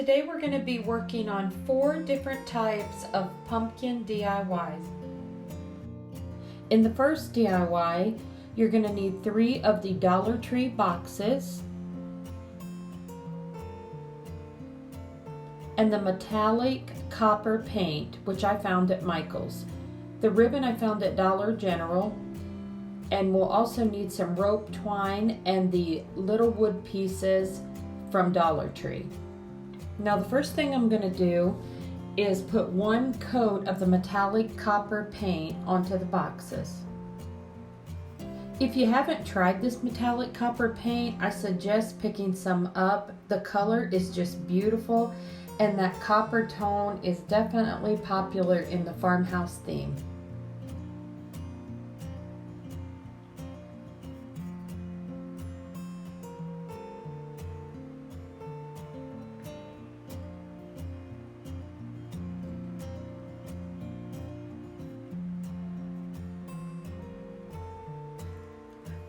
today we're going to be working on 4 different types of pumpkin DIYs. In the first DIY, you're going to need 3 of the Dollar Tree boxes and the metallic copper paint, which I found at Michael's. The ribbon I found at Dollar General, and we'll also need some rope twine and the little wood pieces from Dollar Tree. Now the first thing I'm going to do is put 1 coat of the metallic copper paint onto the boxes. If you haven't tried this metallic copper paint, I suggest picking some up. The color is just beautiful, and that copper tone is definitely popular in the farmhouse theme.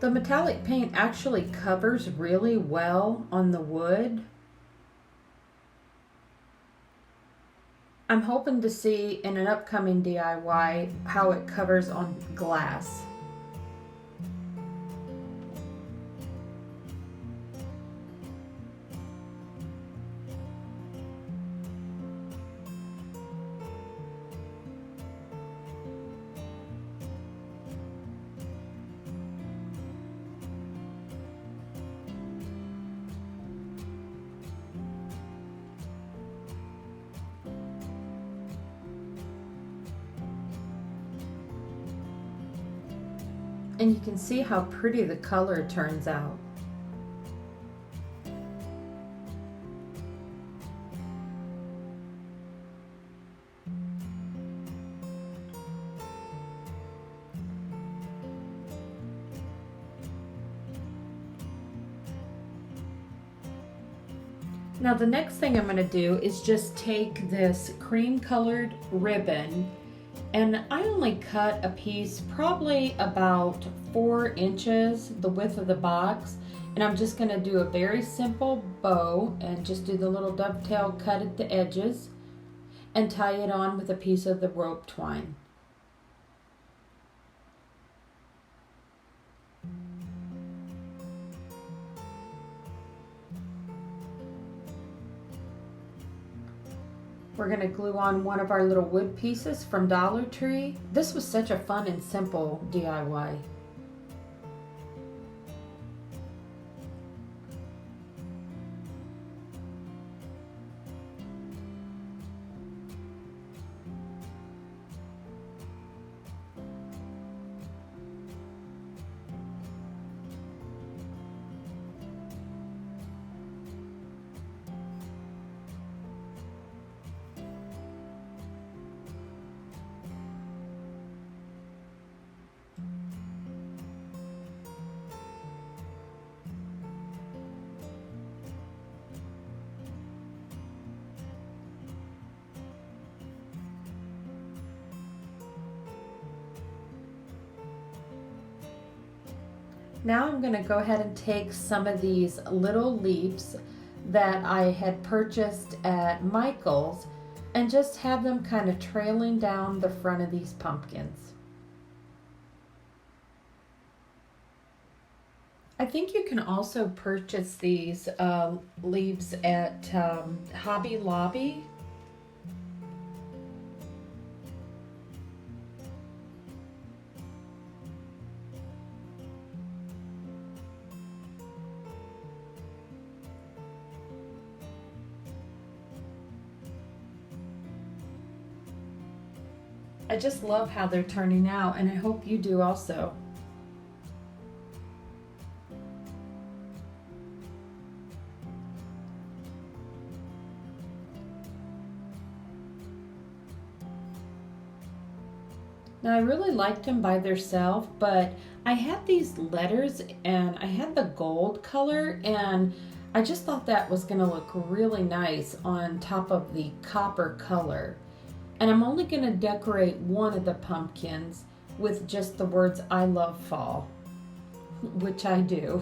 The metallic paint actually covers really well on the wood. I'm hoping to see in an upcoming DIY how it covers on glass. And you can see how pretty the color turns out. Now the next thing I'm going to do is just take this cream colored ribbon, and I only cut a piece probably about 4 inches, the width of the box, and I'm just going to do a very simple bow and just do the little dovetail cut at the edges and tie it on with a piece of the rope twine. We're going to glue on one of our little wood pieces from Dollar Tree. This was such a fun and simple DIY. Now I'm going to go ahead and take some of these little leaves that I had purchased at Michael's and just have them kind of trailing down the front of these pumpkins. I think you can also purchase these leaves at Hobby Lobby. I just love how they're turning out, and I hope you do also. Now I really liked them by themselves, but I had these letters and I had the gold color, and I just thought that was going to look really nice on top of the copper color. And I'm only going to decorate one of the pumpkins with just the words "I love fall," which I do.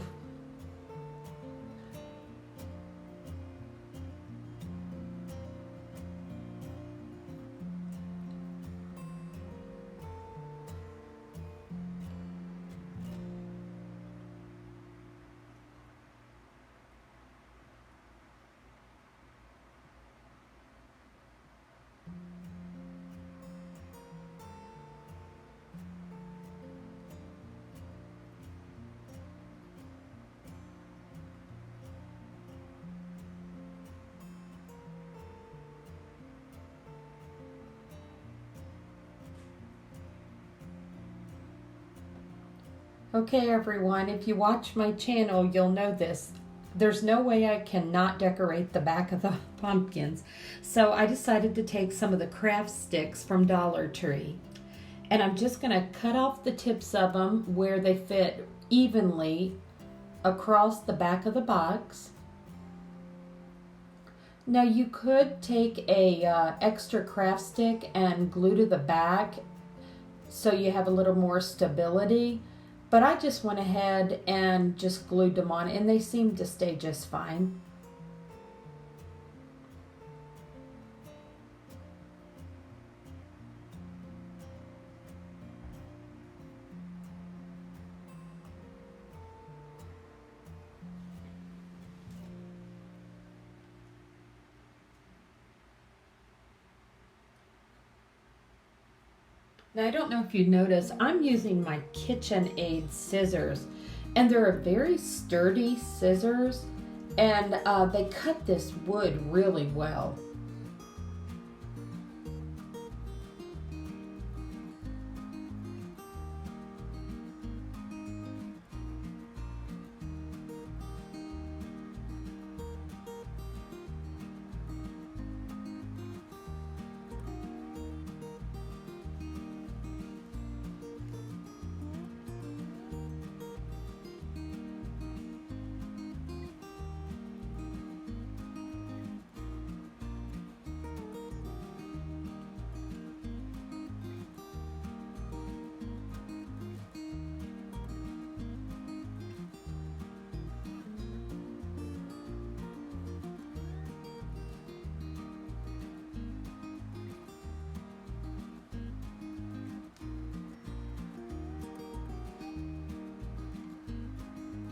Okay, everyone, if you watch my channel, you'll know this. There's no way I cannot decorate the back of the pumpkins. So I decided to take some of the craft sticks from Dollar Tree. And I'm just going to cut off the tips of them where they fit evenly across the back of the box. Now you could take a extra craft stick and glue to the back so you have a little more stability. But I just went ahead and just glued them on, and they seem to stay just fine. Now, I don't know if you noticed, I'm using my KitchenAid scissors, and they're a very sturdy scissors, and they cut this wood really well.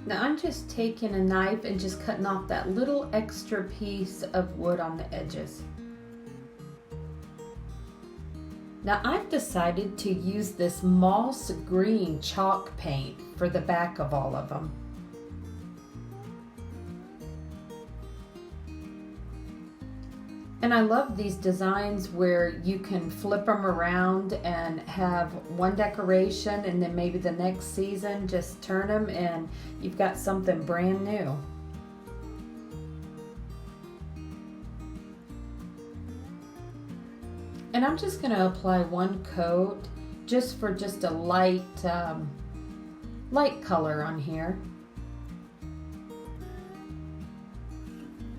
Now I'm just taking a knife and just cutting off that little extra piece of wood on the edges. Now I've decided to use this moss green chalk paint for the back of all of them. And I love these designs where you can flip them around and have one decoration, and then maybe the next season just turn them and you've got something brand new. And I'm just going to apply one coat just for just a light color on here.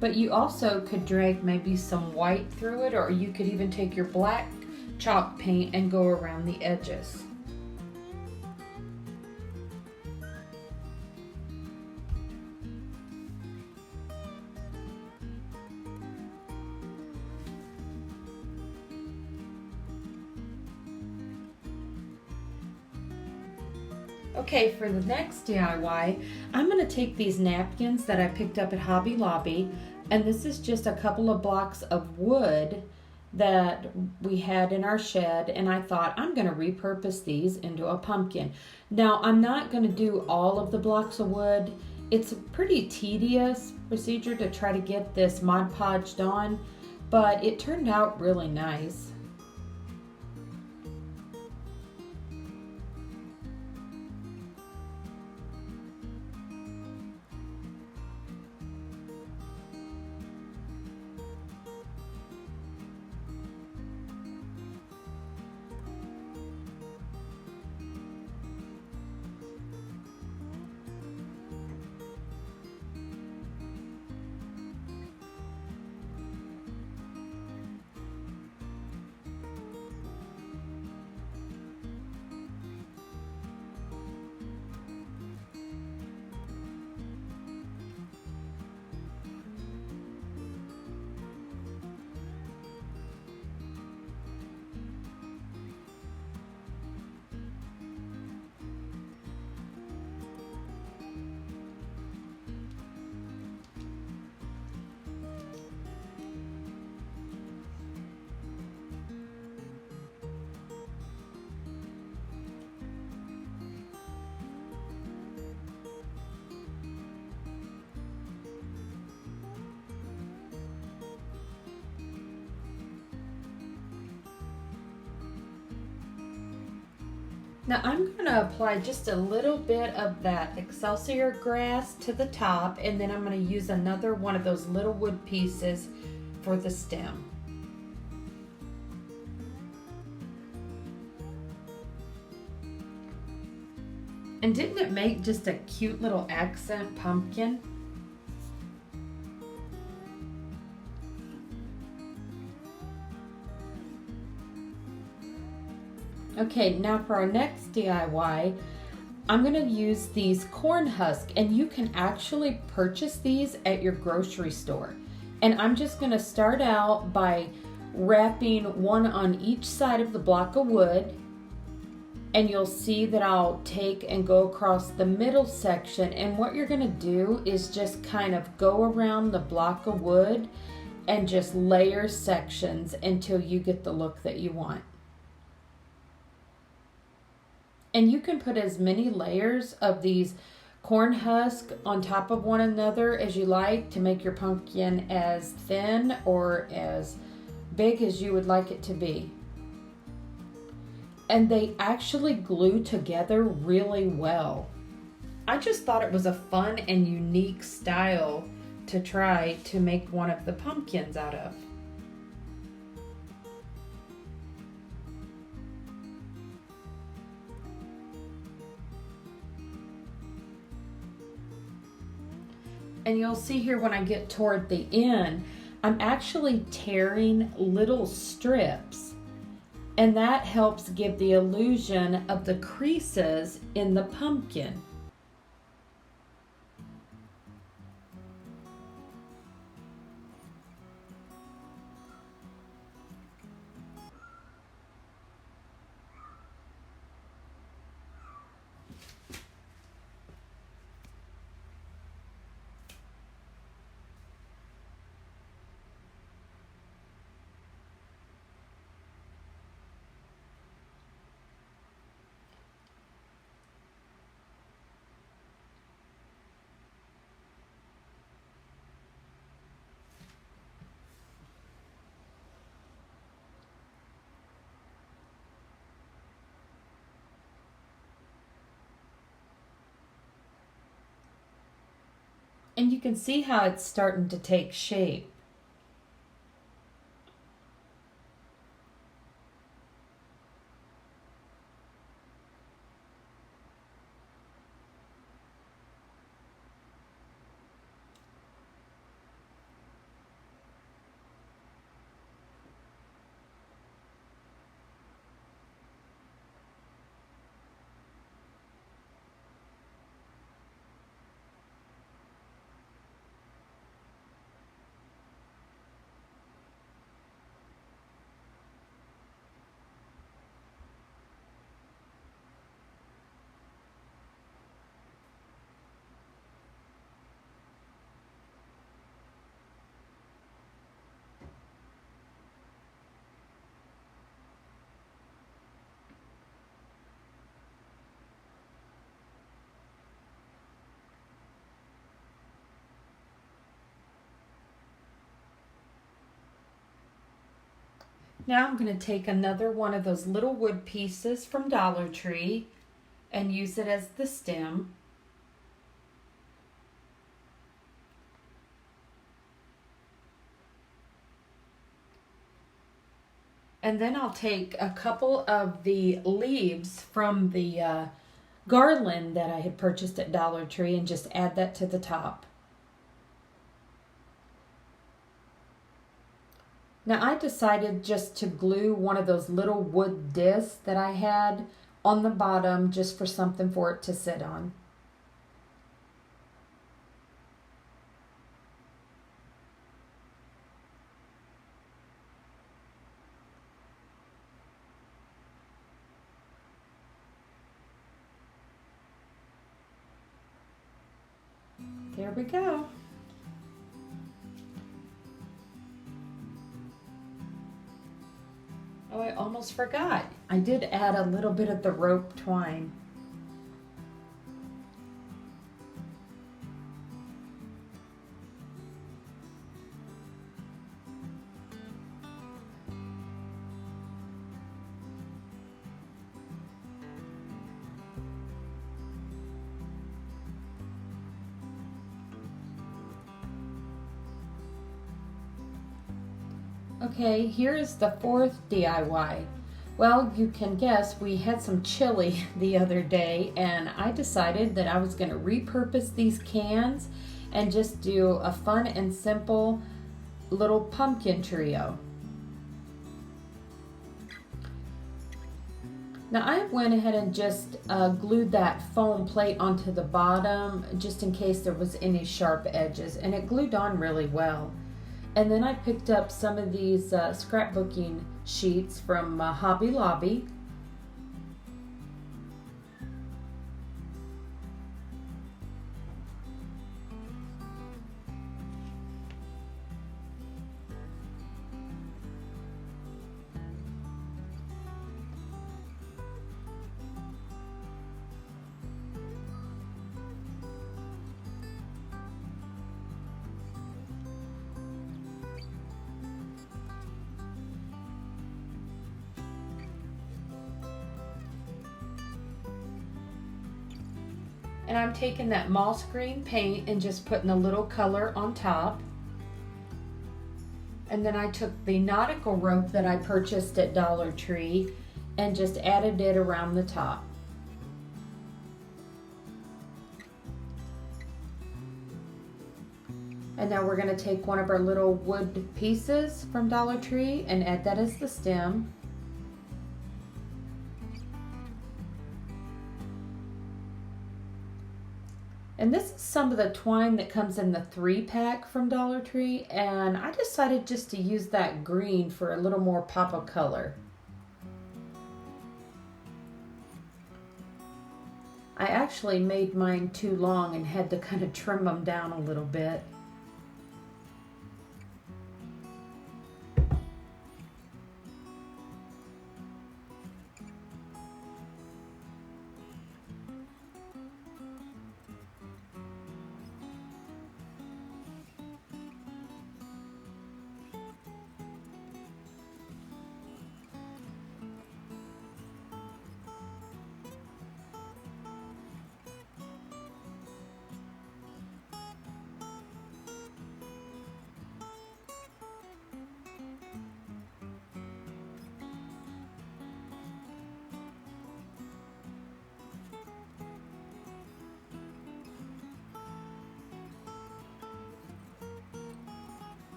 But you also could drag maybe some white through it, or you could even take your black chalk paint and go around the edges. Okay, for the next DIY, I'm going to take these napkins that I picked up at Hobby Lobby, and this is just a couple of blocks of wood that we had in our shed, and I thought I'm going to repurpose these into a pumpkin. Now, I'm not going to do all of the blocks of wood. It's a pretty tedious procedure to try to get this Mod Podged on, but it turned out really nice. Now I'm going to apply just a little bit of that Excelsior grass to the top, and then I'm going to use another one of those little wood pieces for the stem. And didn't it make just a cute little accent pumpkin? Okay, now for our next DIY, I'm going to use these corn husks, and you can actually purchase these at your grocery store. And I'm just going to start out by wrapping one on each side of the block of wood, and you'll see that I'll take and go across the middle section, and what you're going to do is just kind of go around the block of wood and just layer sections until you get the look that you want. And you can put as many layers of these corn husk on top of one another as you like to make your pumpkin as thin or as big as you would like it to be. And they actually glue together really well. I just thought it was a fun and unique style to try to make one of the pumpkins out of. And you'll see here when I get toward the end, I'm actually tearing little strips, and that helps give the illusion of the creases in the pumpkin. And you can see how it's starting to take shape. Now I'm going to take another one of those little wood pieces from Dollar Tree and use it as the stem. And then I'll take a couple of the leaves from the garland that I had purchased at Dollar Tree and just add that to the top. Now I decided just to glue one of those little wood discs that I had on the bottom just for something for it to sit on. There we go. Oh, I almost forgot. I did add a little bit of the rope twine. Okay, here is the fourth DIY. Well, you can guess we had some chili the other day, and I decided that I was going to repurpose these cans and just do a fun and simple little pumpkin trio. Now I went ahead and just glued that foam plate onto the bottom just in case there was any sharp edges, and it glued on really well. And then I picked up some of these scrapbooking sheets from Hobby Lobby. And I'm taking that moss green paint and just putting a little color on top. And then I took the nautical rope that I purchased at Dollar Tree and just added it around the top. And now we're going to take one of our little wood pieces from Dollar Tree and add that as the stem. And this is some of the twine that comes in the 3-pack from Dollar Tree, and I decided just to use that green for a little more pop of color. I actually made mine too long and had to kind of trim them down a little bit.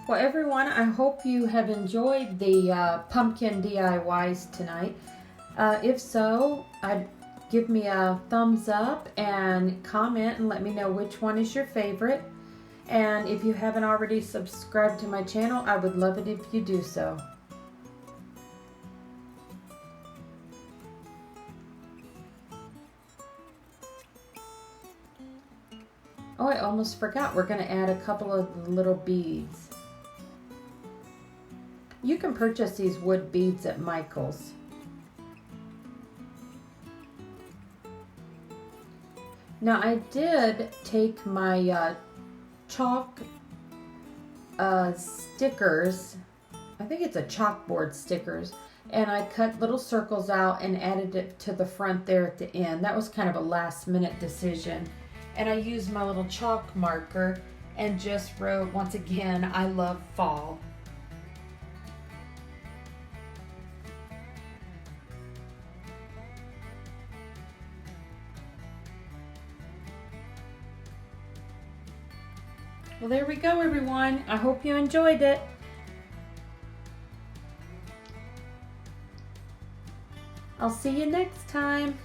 Well, everyone, I hope you have enjoyed the pumpkin DIYs tonight. If so, give me a thumbs up and comment and let me know which one is your favorite. And if you haven't already subscribed to my channel, I would love it if you do so. Oh, I almost forgot. We're going to add a couple of little beads. You can purchase these wood beads at Michael's. Now I did take my chalk stickers, I think it's a chalkboard stickers, and I cut little circles out and added it to the front there at the end. That was kind of a last minute decision. And I used my little chalk marker and just wrote, once again, I love fall. Well, there we go, everyone. I hope you enjoyed it. I'll see you next time.